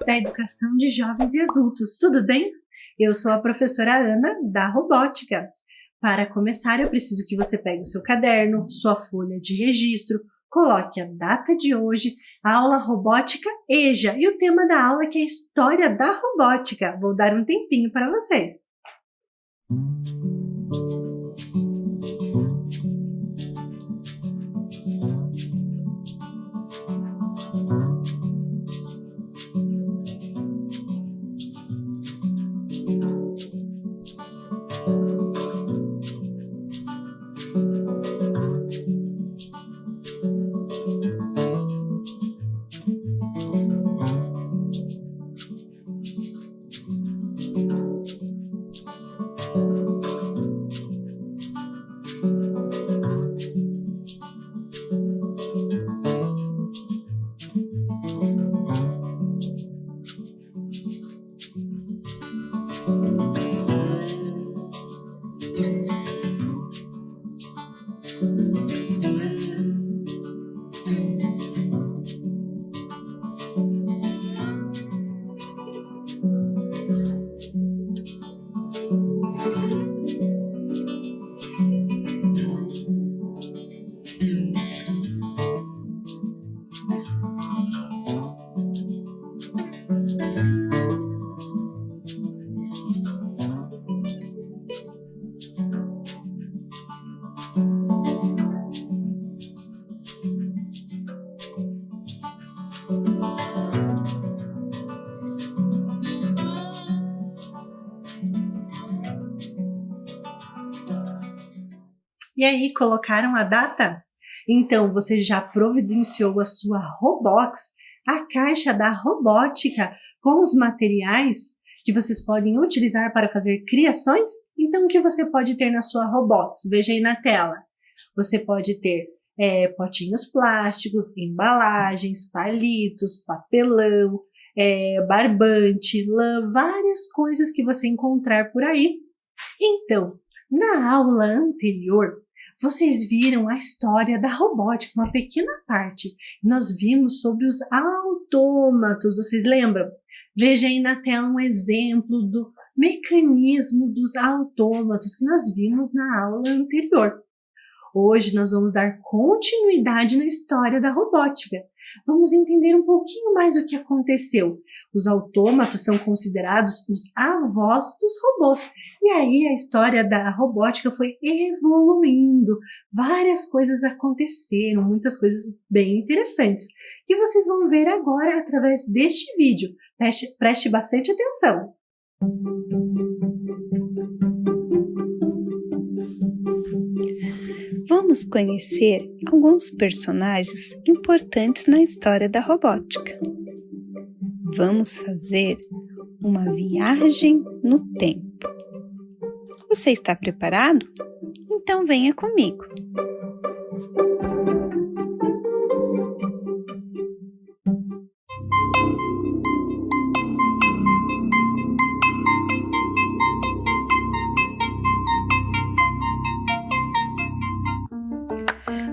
da educação de jovens e adultos, tudo bem? Eu sou a professora Ana, da Robótica. Para começar, eu preciso que você pegue o seu caderno, sua folha de registro, coloque a data de hoje, a aula Robótica EJA e o tema da aula que é a História da Robótica. Vou dar um tempinho para vocês. E aí, colocaram a data? Então, você já providenciou a sua Robox, a caixa da robótica, com os materiais que vocês podem utilizar para fazer criações? Então, o que você pode ter na sua Robox? Veja aí na tela. Você pode ter potinhos plásticos, embalagens, palitos, papelão, barbante, lã, várias coisas que você encontrar por aí. Então, na aula anterior, vocês viram a história da robótica, uma pequena parte. Nós vimos sobre os autômatos, vocês lembram? Veja aí na tela um exemplo do mecanismo dos autômatos que nós vimos na aula anterior. Hoje nós vamos dar continuidade na história da robótica. Vamos entender um pouquinho mais o que aconteceu. Os autômatos são considerados os avós dos robôs. E aí a história da robótica foi evoluindo. Várias coisas aconteceram, muitas coisas bem interessantes, que vocês vão ver agora através deste vídeo. Preste bastante atenção. Vamos conhecer alguns personagens importantes na história da robótica. Vamos fazer uma viagem no tempo. Você está preparado? Então venha comigo.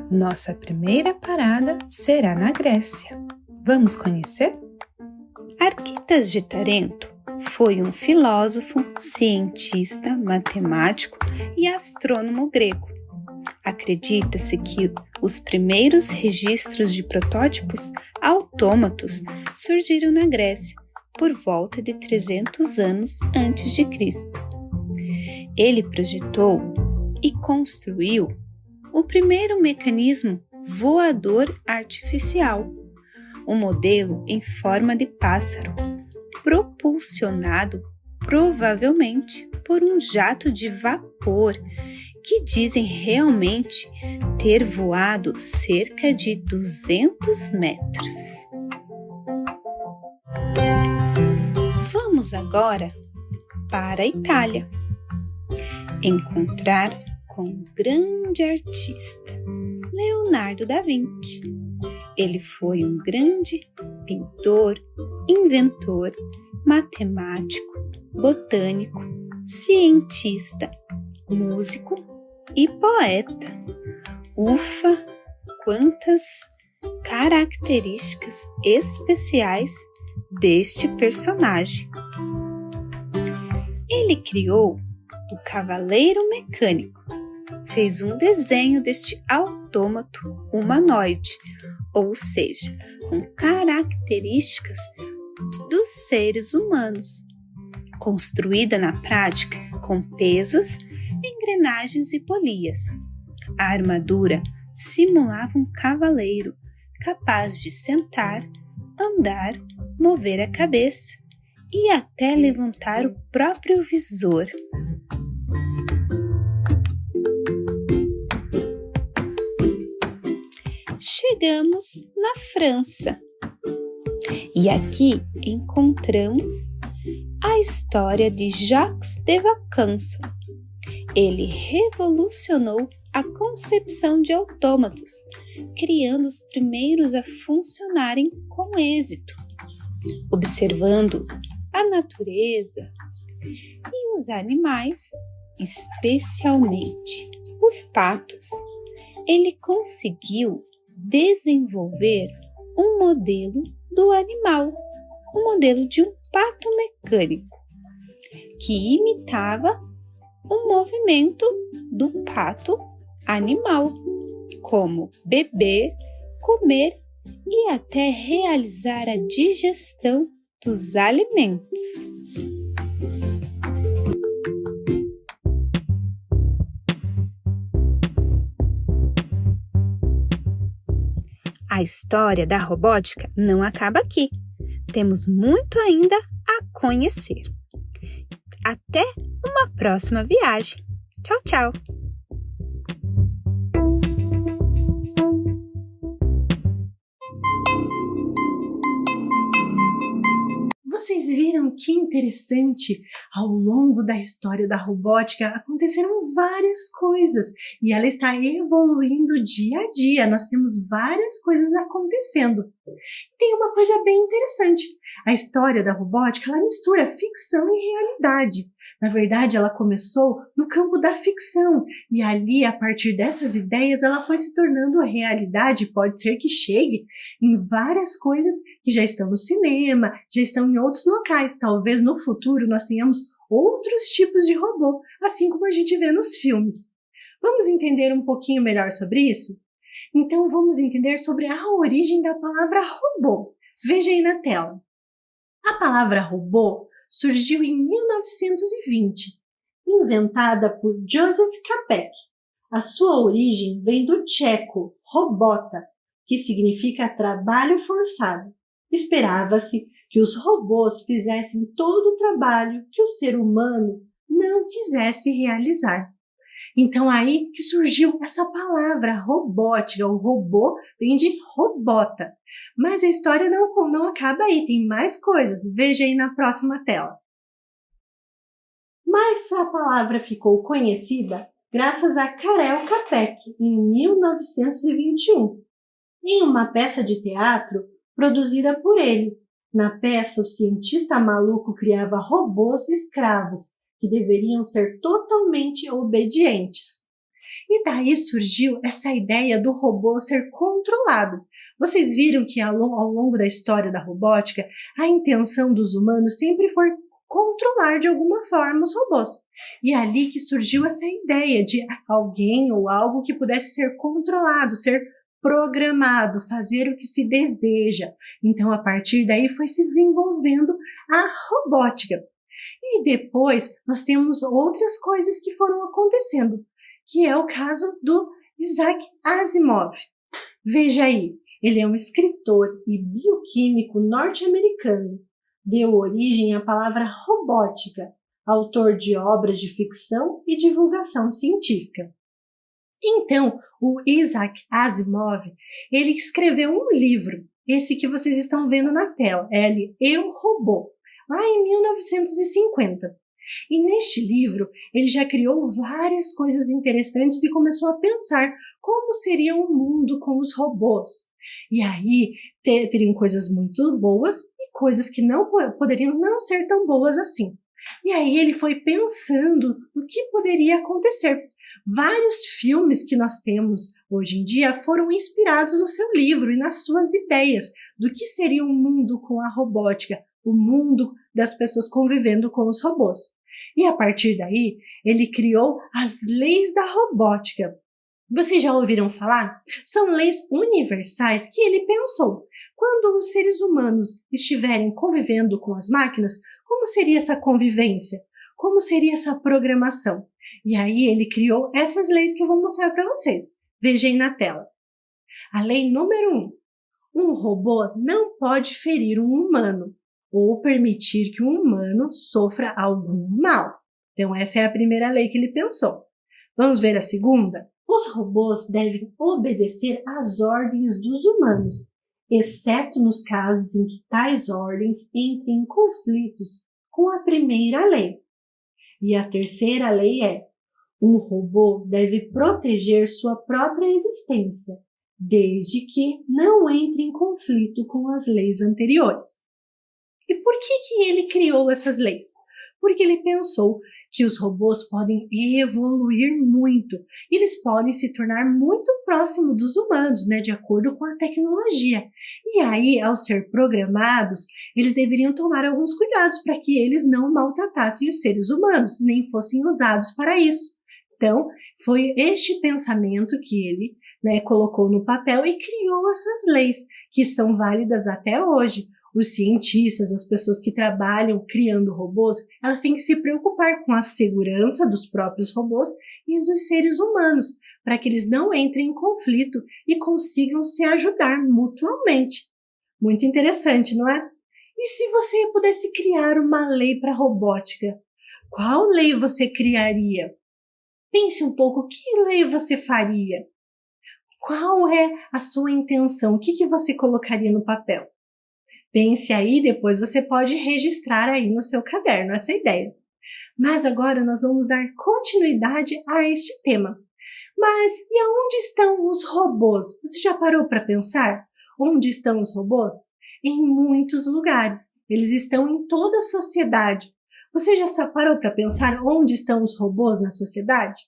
Nossa primeira parada será na Grécia. Vamos conhecer? Arquitas de Tarento foi um filósofo, cientista, matemático e astrônomo grego. Acredita-se que os primeiros registros de protótipos autômatos surgiram na Grécia por volta de 300 anos antes de Cristo. Ele projetou e construiu o primeiro mecanismo voador artificial, um modelo em forma de pássaro, propulsionado provavelmente por um jato de vapor, que dizem realmente ter voado cerca de 200 metros. Vamos agora para a Itália, encontrar com um grande artista, Leonardo da Vinci. Ele foi um grande pintor, inventor, matemático, botânico, cientista, músico e poeta. Ufa, quantas características especiais deste personagem. Ele criou o Cavaleiro Mecânico. Fez um desenho deste autômato humanoide, ou seja, com características dos seres humanos, construída na prática com pesos, engrenagens e polias. A armadura simulava um cavaleiro capaz de sentar, andar, mover a cabeça e até levantar o próprio visor. Chegamos na França e aqui encontramos a história de Jacques de Vacamson. Ele revolucionou a concepção de autômatos, criando os primeiros a funcionarem com êxito. Observando a natureza e os animais, especialmente os patos, ele conseguiu desenvolver um modelo do animal, um modelo de um pato mecânico, que imitava o movimento do pato animal, como beber, comer e até realizar a digestão dos alimentos. A história da robótica não acaba aqui. Temos muito ainda a conhecer. Até uma próxima viagem. Tchau, tchau! Vocês viram que interessante? Ao longo da história da robótica aconteceram várias coisas e ela está evoluindo dia a dia. Nós temos várias coisas acontecendo. Tem uma coisa bem interessante. A história da robótica ela mistura ficção e realidade. Na verdade, ela começou no campo da ficção e ali, a partir dessas ideias, ela foi se tornando realidade. Pode ser que chegue em várias coisas que já estão no cinema, já estão em outros locais. Talvez no futuro nós tenhamos outros tipos de robô, assim como a gente vê nos filmes. Vamos entender um pouquinho melhor sobre isso? Então, vamos entender sobre a origem da palavra robô. Veja aí na tela. A palavra robô surgiu em 1920, inventada por Joseph Čapek. A sua origem vem do tcheco robota, que significa trabalho forçado. Esperava-se que os robôs fizessem todo o trabalho que o ser humano não quisesse realizar. Então aí que surgiu essa palavra robótica. O robô vem de robota. Mas a história não acaba aí, tem mais coisas. Veja aí na próxima tela. Mas a palavra ficou conhecida graças a Karel Čapek, em 1921, em uma peça de teatro produzida por ele. Na peça, o cientista maluco criava robôs escravos, que deveriam ser totalmente obedientes. E daí surgiu essa ideia do robô ser controlado. Vocês viram que ao longo da história da robótica, a intenção dos humanos sempre foi controlar de alguma forma os robôs. E é ali que surgiu essa ideia de alguém ou algo que pudesse ser controlado, ser programado, fazer o que se deseja. Então, a partir daí foi se desenvolvendo a robótica. E depois nós temos outras coisas que foram acontecendo, que é o caso do Isaac Asimov. Veja aí, ele é um escritor e bioquímico norte-americano. Deu origem à palavra robótica, autor de obras de ficção e divulgação científica. Então, o Isaac Asimov, ele escreveu um livro, esse que vocês estão vendo na tela, Eu, Robô, lá em 1950. E neste livro, ele já criou várias coisas interessantes e começou a pensar como seria um mundo com os robôs. E aí, teriam coisas muito boas e coisas que poderiam não ser tão boas assim. E aí ele foi pensando no que poderia acontecer. Vários filmes que nós temos hoje em dia foram inspirados no seu livro e nas suas ideias do que seria um mundo com a robótica, o mundo das pessoas convivendo com os robôs. E a partir daí, ele criou as leis da robótica. Vocês já ouviram falar? São leis universais que ele pensou. Quando os seres humanos estiverem convivendo com as máquinas, como seria essa convivência? Como seria essa programação? E aí ele criou essas leis que eu vou mostrar para vocês. Vejam aí na tela. A lei número 1. Um robô não pode ferir um humano ou permitir que um humano sofra algum mal. Então essa é a primeira lei que ele pensou. Vamos ver a segunda? Os robôs devem obedecer às ordens dos humanos, exceto nos casos em que tais ordens entrem em conflitos com a primeira lei. E a terceira lei é: um robô deve proteger sua própria existência, desde que não entre em conflito com as leis anteriores. E por que ele criou essas leis? Porque ele pensou que os robôs podem evoluir muito. Eles podem se tornar muito próximos dos humanos, de acordo com a tecnologia. E aí, ao ser programados, eles deveriam tomar alguns cuidados para que eles não maltratassem os seres humanos, nem fossem usados para isso. Então, foi este pensamento que ele colocou no papel e criou essas leis, que são válidas até hoje. Os cientistas, as pessoas que trabalham criando robôs, elas têm que se preocupar com a segurança dos próprios robôs e dos seres humanos, para que eles não entrem em conflito e consigam se ajudar mutuamente. Muito interessante, não é? E se você pudesse criar uma lei para a robótica, qual lei você criaria? Pense um pouco, que lei você faria? Qual é a sua intenção? O que você colocaria no papel? Pense aí, depois você pode registrar aí no seu caderno essa ideia. Mas agora nós vamos dar continuidade a este tema. Mas e aonde estão os robôs? Você já parou para pensar? Onde estão os robôs? Em muitos lugares. Eles estão em toda a sociedade. Você já parou para pensar onde estão os robôs na sociedade?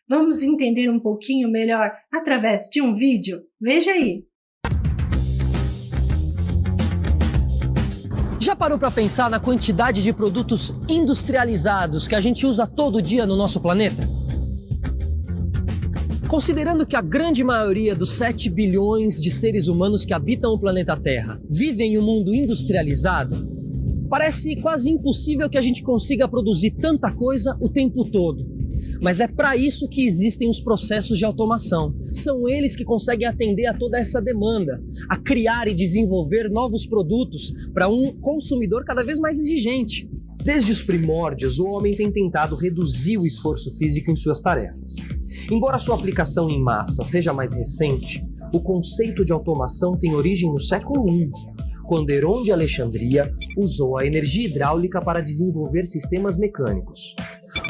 Vamos entender um pouquinho melhor através de um vídeo? Veja aí. Já parou para pensar na quantidade de produtos industrializados que a gente usa todo dia no nosso planeta? Considerando que a grande maioria dos 7 bilhões de seres humanos que habitam o planeta Terra vivem em um mundo industrializado, parece quase impossível que a gente consiga produzir tanta coisa o tempo todo. Mas é para isso que existem os processos de automação. São eles que conseguem atender a toda essa demanda, a criar e desenvolver novos produtos para um consumidor cada vez mais exigente. Desde os primórdios, o homem tem tentado reduzir o esforço físico em suas tarefas. Embora sua aplicação em massa seja mais recente, o conceito de automação tem origem no século I, quando Herón de Alexandria usou a energia hidráulica para desenvolver sistemas mecânicos.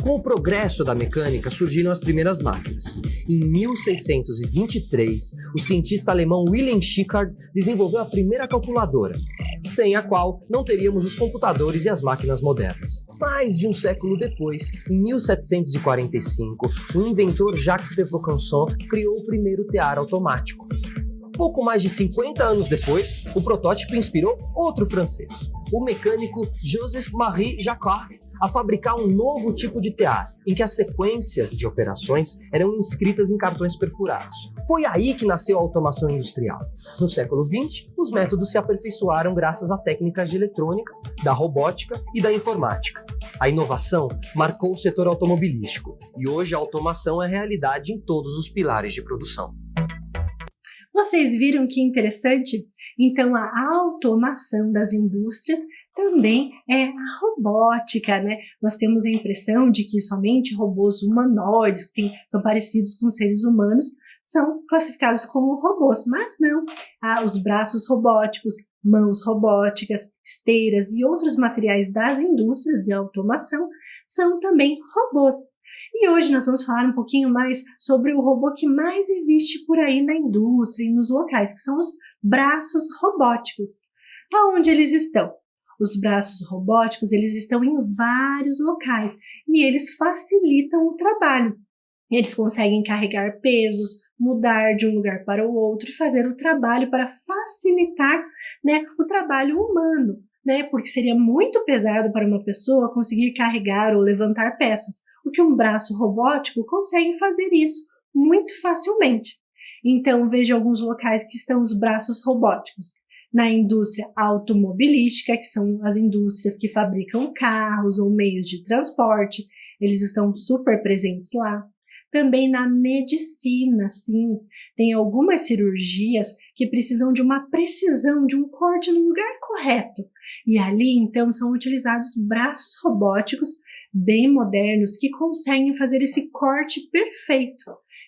Com o progresso da mecânica, surgiram as primeiras máquinas. Em 1623, o cientista alemão Wilhelm Schickard desenvolveu a primeira calculadora, sem a qual não teríamos os computadores e as máquinas modernas. Mais de um século depois, em 1745, o inventor Jacques de Vaucanson criou o primeiro tear automático. Pouco mais de 50 anos depois, o protótipo inspirou outro francês, o mecânico Joseph-Marie Jacquard, a fabricar um novo tipo de tear, em que as sequências de operações eram inscritas em cartões perfurados. Foi aí que nasceu a automação industrial. No século XX, os métodos se aperfeiçoaram graças a técnicas de eletrônica, da robótica e da informática. A inovação marcou o setor automobilístico, e hoje a automação é realidade em todos os pilares de produção. Vocês viram que interessante? Então, a automação das indústrias também é a robótica, Nós temos a impressão de que somente robôs humanoides, que são parecidos com seres humanos, são classificados como robôs, mas não. Os braços robóticos, mãos robóticas, esteiras e outros materiais das indústrias de automação são também robôs. E hoje nós vamos falar um pouquinho mais sobre o robô que mais existe por aí na indústria e nos locais, que são os braços robóticos. Aonde eles estão? Os braços robóticos, eles estão em vários locais e eles facilitam o trabalho. Eles conseguem carregar pesos, mudar de um lugar para o outro e fazer o trabalho para facilitar, o trabalho humano. né? Porque seria muito pesado para uma pessoa conseguir carregar ou levantar peças, o que um braço robótico consegue fazer isso muito facilmente. Então, veja alguns locais que estão os braços robóticos. Na indústria automobilística, que são as indústrias que fabricam carros ou meios de transporte, eles estão super presentes lá. Também na medicina, sim, tem algumas cirurgias que precisam de uma precisão, de um corte no lugar correto. E ali, então, são utilizados braços robóticos bem modernos que conseguem fazer esse corte perfeito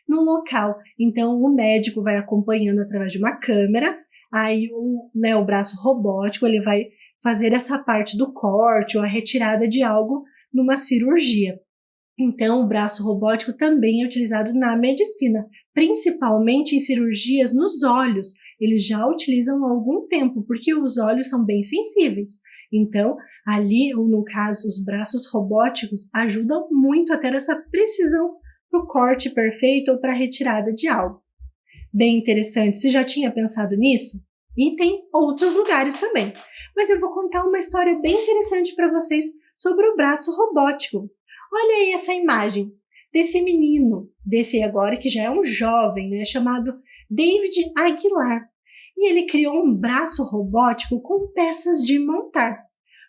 no local. Então, o médico vai acompanhando através de uma câmera, aí o braço robótico ele vai fazer essa parte do corte ou a retirada de algo numa cirurgia. Então, o braço robótico também é utilizado na medicina, principalmente em cirurgias nos olhos. Eles já utilizam há algum tempo, porque os olhos são bem sensíveis. Então, ali, ou no caso, os braços robóticos ajudam muito a ter essa precisão para o corte perfeito ou para a retirada de algo. Bem interessante. Você já tinha pensado nisso? E tem outros lugares também. Mas eu vou contar uma história bem interessante para vocês sobre o braço robótico. Olha aí essa imagem desse menino, desse agora que já é um jovem, né, chamado David Aguilar. E ele criou um braço robótico com peças de montar.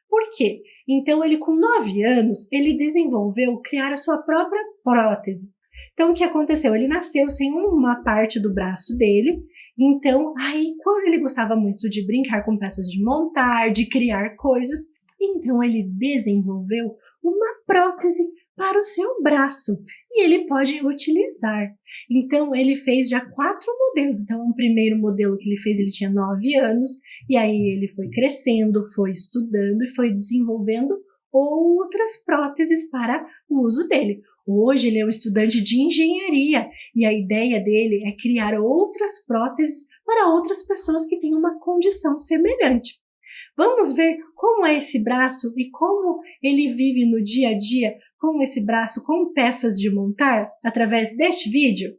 Por quê? Então, ele com 9 anos, ele desenvolveu criar a sua própria prótese. Então, o que aconteceu? Ele nasceu sem uma parte do braço dele. Então, aí, quando ele gostava muito de brincar com peças de montar, de criar coisas, então ele desenvolveu uma prótese para o seu braço e ele pode utilizar. Então, ele fez já 4 modelos. Então, o primeiro modelo que ele fez, ele tinha 9 anos, e aí ele foi crescendo, foi estudando e foi desenvolvendo outras próteses para o uso dele. Hoje, ele é um estudante de engenharia e a ideia dele é criar outras próteses para outras pessoas que têm uma condição semelhante. Vamos ver como é esse braço e como ele vive no dia a dia com esse braço com peças de montar através deste vídeo?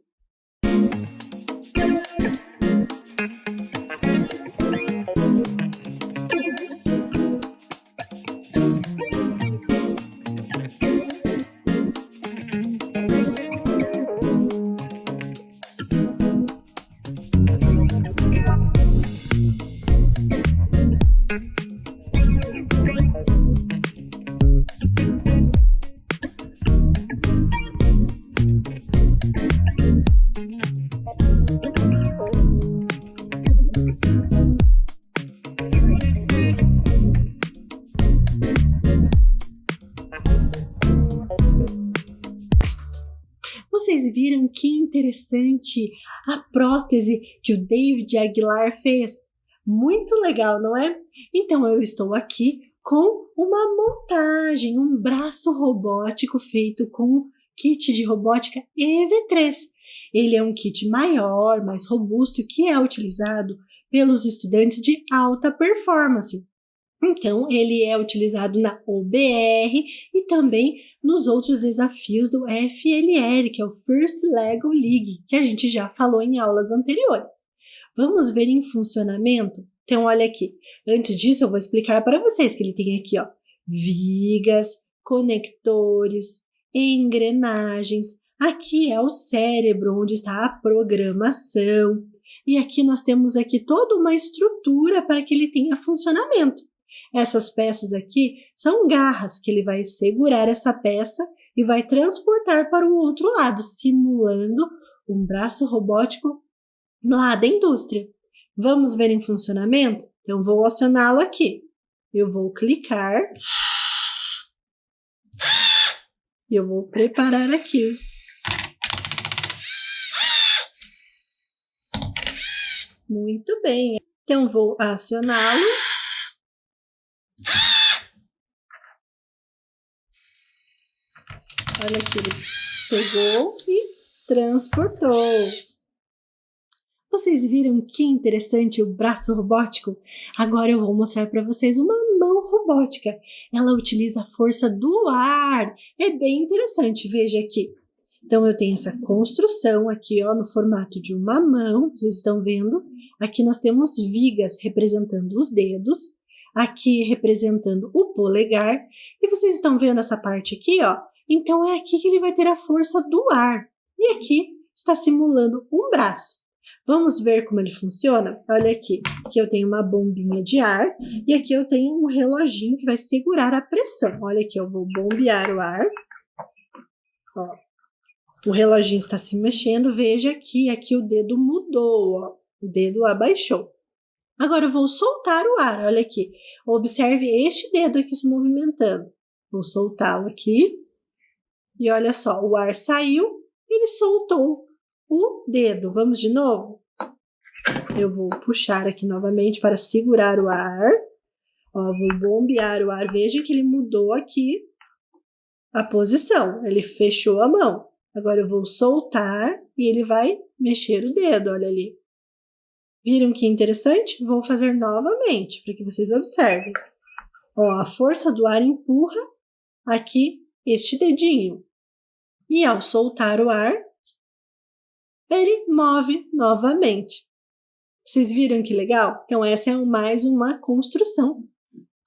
Vocês viram que interessante a prótese que o David Aguilar fez? Muito legal, não é? Então eu estou aqui com uma montagem, um braço robótico feito com kit de robótica EV3. Ele é um kit maior, mais robusto, que é utilizado pelos estudantes de alta performance. Então, ele é utilizado na OBR e também nos outros desafios do FLL, que é o First Lego League, que a gente já falou em aulas anteriores. Vamos ver em funcionamento? Então, olha aqui. Antes disso, eu vou explicar para vocês que ele tem aqui, ó, vigas, conectores, engrenagens. Aqui é o cérebro, onde está a programação. E aqui nós temos aqui toda uma estrutura para que ele tenha funcionamento. Essas peças aqui são garras que ele vai segurar essa peça e vai transportar para o outro lado, simulando um braço robótico lá da indústria. Vamos ver em funcionamento? Então, vou acioná-lo aqui. Eu vou clicar. E eu vou preparar aqui. Muito bem. Então, vou acioná-lo. Olha aqui, ele pegou e transportou. Vocês viram que interessante o braço robótico? Agora eu vou mostrar para vocês uma mão robótica. Ela utiliza a força do ar. É bem interessante, veja aqui. Então eu tenho essa construção aqui, ó, no formato de uma mão, vocês estão vendo? Aqui nós temos vigas representando os dedos. aqui representando o polegar, e vocês estão vendo essa parte aqui, ó? Então é aqui que ele vai ter a força do ar, e aqui está simulando um braço. Vamos ver como ele funciona? Olha aqui, aqui eu tenho uma bombinha de ar, e aqui eu tenho um reloginho que vai segurar a pressão. Olha aqui, eu vou bombear o ar, ó. O reloginho está se mexendo, veja que aqui o dedo mudou, ó. O dedo abaixou. Agora eu vou soltar o ar, olha aqui. Observe este dedo aqui se movimentando. Vou soltá-lo aqui. E olha só, o ar saiu, ele soltou o dedo. Vamos de novo? Eu vou puxar aqui novamente para segurar o ar. Ó, vou bombear o ar. Veja que ele mudou aqui a posição. Ele fechou a mão. Agora eu vou soltar e ele vai mexer o dedo, olha ali. Viram que interessante? Vou fazer novamente para que vocês observem. Ó, a força do ar empurra aqui este dedinho. E ao soltar o ar, ele move novamente. Vocês viram que legal? Então essa é mais uma construção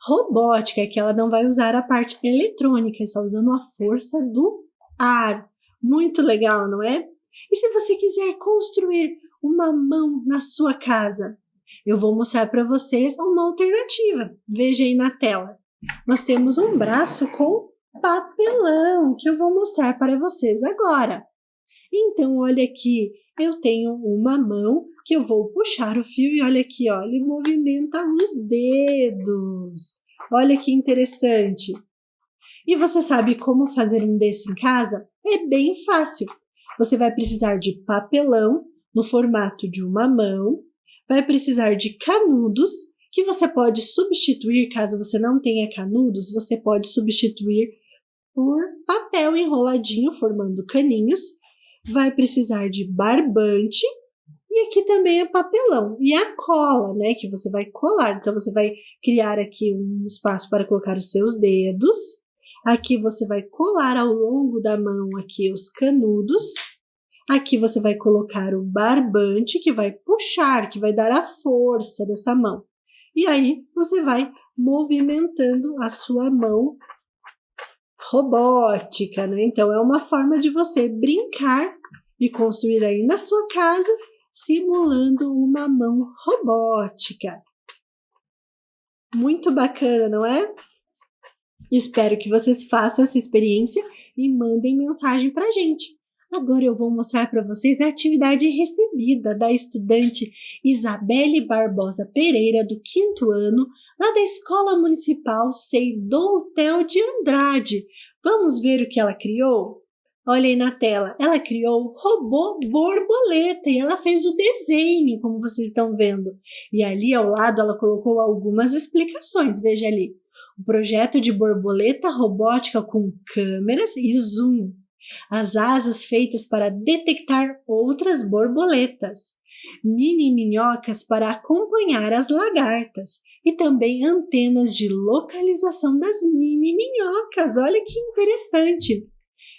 robótica, que ela não vai usar a parte eletrônica, está usando a força do ar. Muito legal, não é? E se você quiser construir uma mão na sua casa, eu vou mostrar para vocês uma alternativa. Veja aí na tela. Nós temos um braço com papelão, que eu vou mostrar para vocês agora. Então, olha aqui, eu tenho uma mão que eu vou puxar o fio e olha aqui, ó, ele movimenta os dedos. Olha que interessante. E você sabe como fazer um desse em casa? É bem fácil. Você vai precisar de papelão no formato de uma mão, vai precisar de canudos, que você pode substituir, caso você não tenha canudos, você pode substituir por papel enroladinho, formando caninhos. Vai precisar de barbante, e aqui também é papelão. E a cola, né, que você vai colar. Então, você vai criar aqui um espaço para colocar os seus dedos. Aqui você vai colar ao longo da mão aqui os canudos. Aqui você vai colocar o barbante, que vai puxar, que vai dar a força dessa mão. E aí você vai movimentando a sua mão robótica, né? Então é uma forma de você brincar e construir aí na sua casa, simulando uma mão robótica. Muito bacana, não é? Espero que vocês façam essa experiência e mandem mensagem para a gente. Agora eu vou mostrar para vocês a atividade recebida da estudante Isabelle Barbosa Pereira, do 5º ano, lá da Escola Municipal Seidoutel de Andrade. Vamos ver o que ela criou? Olha aí na tela, ela criou o robô borboleta e ela fez o desenho, como vocês estão vendo. E ali ao lado ela colocou algumas explicações, veja ali. O projeto de borboleta robótica com câmeras e zoom. As asas feitas para detectar outras borboletas, mini minhocas para acompanhar as lagartas e também antenas de localização das mini minhocas. Olha que interessante!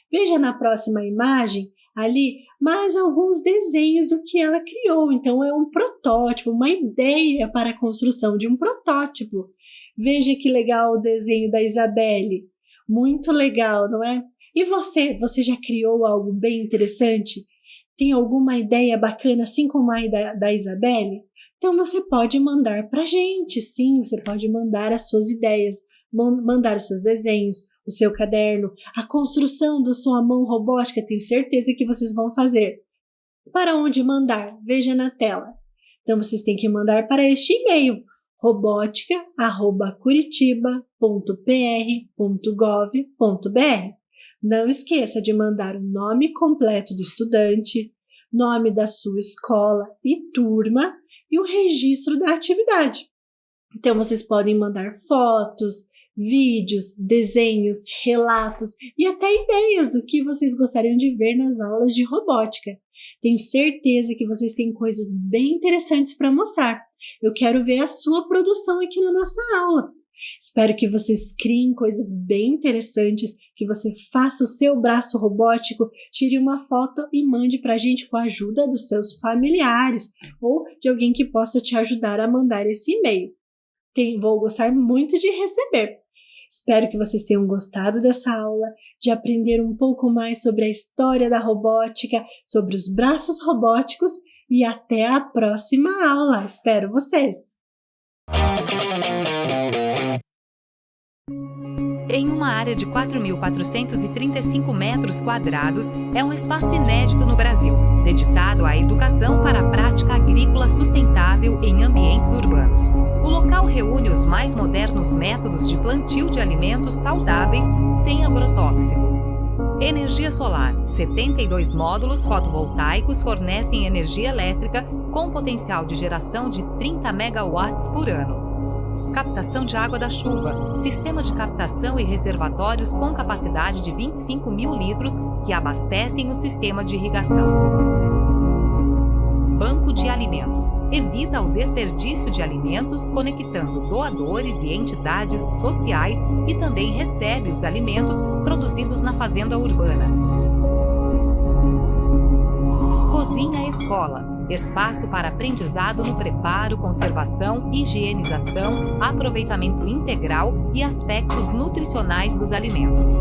Veja na próxima imagem ali mais alguns desenhos do que ela criou. Então é um protótipo, uma ideia para a construção de um protótipo. Veja que legal o desenho da Isabelle. Muito legal, não é? E você já criou algo bem interessante? Tem alguma ideia bacana, assim como a da Isabelle? Então você pode mandar para a gente, sim, você pode mandar as suas ideias, mandar os seus desenhos, o seu caderno, a construção da sua mão robótica, tenho certeza que vocês vão fazer. Para onde mandar? Veja na tela. Então vocês têm que mandar para este e-mail, robotica@curitiba.pr.gov.br. Não esqueça de mandar o nome completo do estudante, nome da sua escola e turma e o registro da atividade. Então, vocês podem mandar fotos, vídeos, desenhos, relatos e até ideias do que vocês gostariam de ver nas aulas de robótica. Tenho certeza que vocês têm coisas bem interessantes para mostrar. Eu quero ver a sua produção aqui na nossa aula. Espero que vocês criem coisas bem interessantes, que você faça o seu braço robótico, tire uma foto e mande para a gente com a ajuda dos seus familiares ou de alguém que possa te ajudar a mandar esse e-mail. vou gostar muito de receber. Espero que vocês tenham gostado dessa aula, de aprender um pouco mais sobre a história da robótica, sobre os braços robóticos e até a próxima aula. Espero vocês! Em uma área de 4.435 metros quadrados, é um espaço inédito no Brasil, dedicado à educação para a prática agrícola sustentável em ambientes urbanos. O local reúne os mais modernos métodos de plantio de alimentos saudáveis sem agrotóxico. Energia solar. 72 módulos fotovoltaicos fornecem energia elétrica com potencial de geração de 30 megawatts por ano. Captação de água da chuva. Sistema de captação e reservatórios com capacidade de 25 mil litros que abastecem o sistema de irrigação. Banco de alimentos. Evita o desperdício de alimentos, conectando doadores e entidades sociais e também recebe os alimentos produzidos na fazenda urbana. Cozinha escola. Espaço para aprendizado no preparo, conservação, higienização, aproveitamento integral e aspectos nutricionais dos alimentos.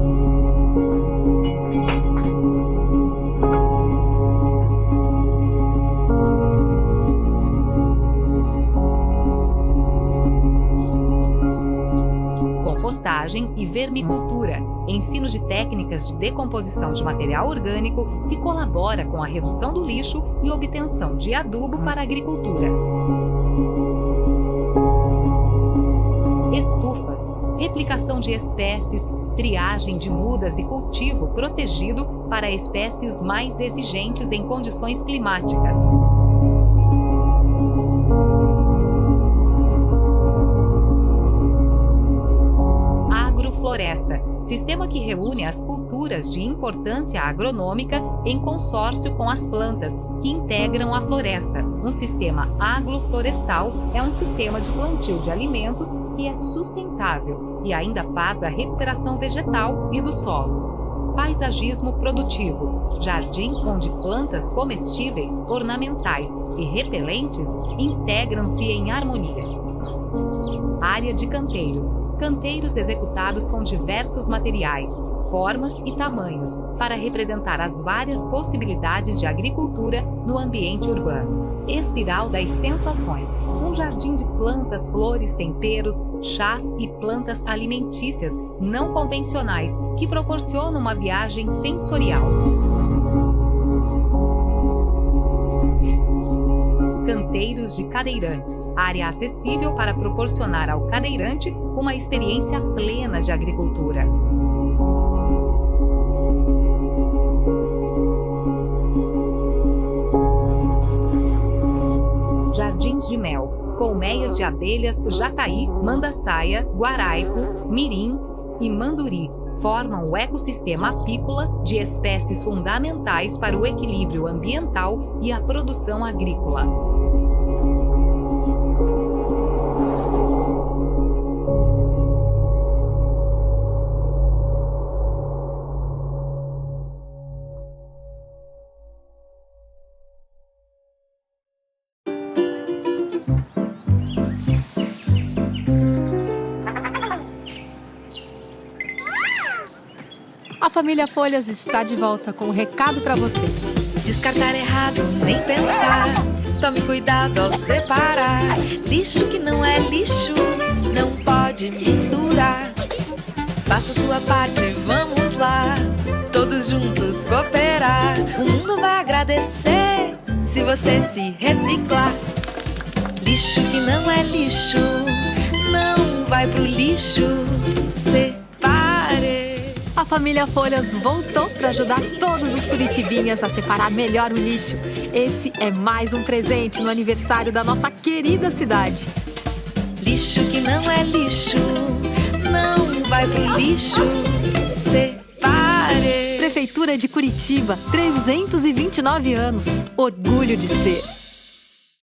Compostagem e vermicultura, ensino de técnicas de decomposição de material orgânico que colabora com a redução do lixo e obtenção de adubo para a agricultura. Estufas, replicação de espécies, triagem de mudas e cultivo protegido para espécies mais exigentes em condições climáticas. Floresta, sistema que reúne as culturas de importância agronômica em consórcio com as plantas que integram a floresta. Um sistema agroflorestal é um sistema de plantio de alimentos que é sustentável e ainda faz a recuperação vegetal e do solo. Paisagismo produtivo, jardim onde plantas comestíveis, ornamentais e repelentes integram-se em harmonia. Área de canteiros. Canteiros executados com diversos materiais, formas e tamanhos para representar as várias possibilidades de agricultura no ambiente urbano. Espiral das sensações. Um jardim de plantas, flores, temperos, chás e plantas alimentícias não convencionais que proporcionam uma viagem sensorial. Canteiros de cadeirantes, área acessível para proporcionar ao cadeirante uma experiência plena de agricultura. Jardins de mel, colmeias de abelhas jataí, mandaçaia, guaraico, mirim e manduri formam o ecossistema apícola de espécies fundamentais para o equilíbrio ambiental e a produção agrícola. A família Folhas está de volta com um recado para você. Descartar errado, nem pensar. Tome cuidado ao separar. Lixo que não é lixo, não pode misturar. Faça sua parte, vamos lá. Todos juntos cooperar. O mundo vai agradecer se você se reciclar. Lixo que não é lixo, não vai pro lixo. A família Folhas voltou para ajudar todos os curitibinhas a separar melhor o lixo. Esse é mais um presente no aniversário da nossa querida cidade. Lixo que não é lixo, não vai pro lixo. Separe. Prefeitura de Curitiba, 329 anos. Orgulho de ser.